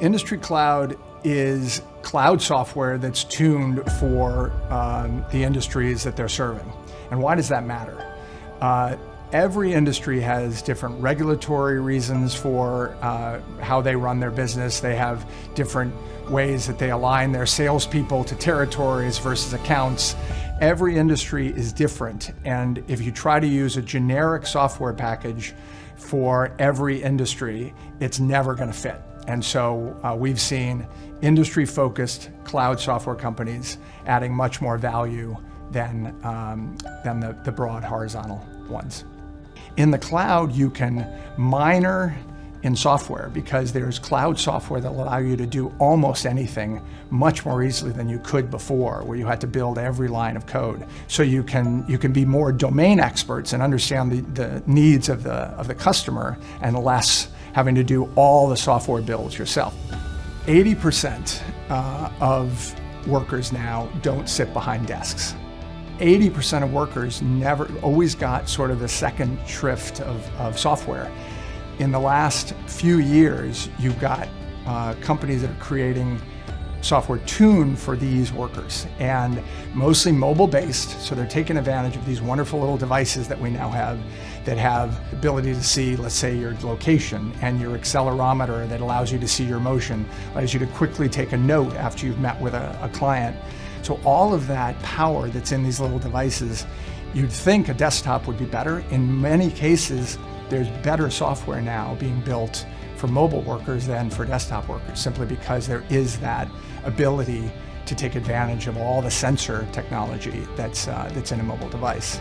Industry cloud is cloud software that's tuned for the industries that they're serving. And why does that matter? Every industry has different regulatory reasons for how they run their business. They have different ways that they align their salespeople to territories versus accounts. Every industry is different, and if you try to use a generic software package for every industry, it's never going to fit. And so we've seen industry-focused cloud software companies adding much more value than the broad horizontal ones. In the cloud, you can minor in software because there's cloud software that will allow you to do almost anything much more easily than you could before, where you had to build every line of code. So you can be more domain experts and understand the needs of the customer, and less having to do all the software builds yourself. 80% of workers now don't sit behind desks. 80% of workers always got sort of the second shrift of software. In the last few years, you've got companies that are creating software tuned for these workers, and mostly mobile-based, so they're taking advantage of these wonderful little devices that we now have that have the ability to see, let's say, your location, and your accelerometer that allows you to see your motion, allows you to quickly take a note after you've met with a client. So all of that power that's in these little devices, you'd think a desktop would be better. In many cases, there's better software now being built for mobile workers than for desktop workers, simply because there is that ability to take advantage of all the sensor technology that's in a mobile device.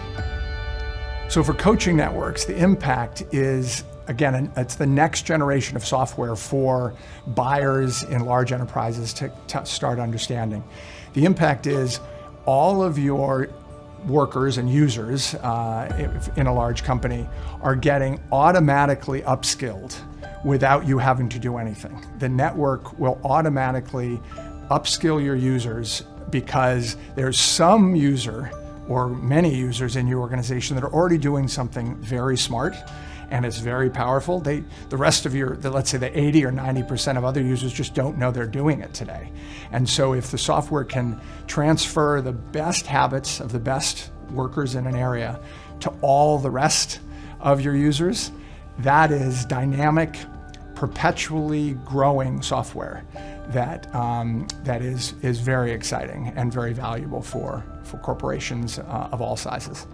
So for coaching networks, the impact is, again, it's the next generation of software for buyers in large enterprises to start understanding. The impact is all of your workers and users in a large company are getting automatically upskilled without you having to do anything. The network will automatically upskill your users because there's some user or many users in your organization that are already doing something very smart and it's very powerful. The rest of let's say the 80 or 90% of other users just don't know they're doing it today. And so if the software can transfer the best habits of the best workers in an area to all the rest of your users, that is dynamic, perpetually growing software that is very exciting and very valuable for corporations of all sizes.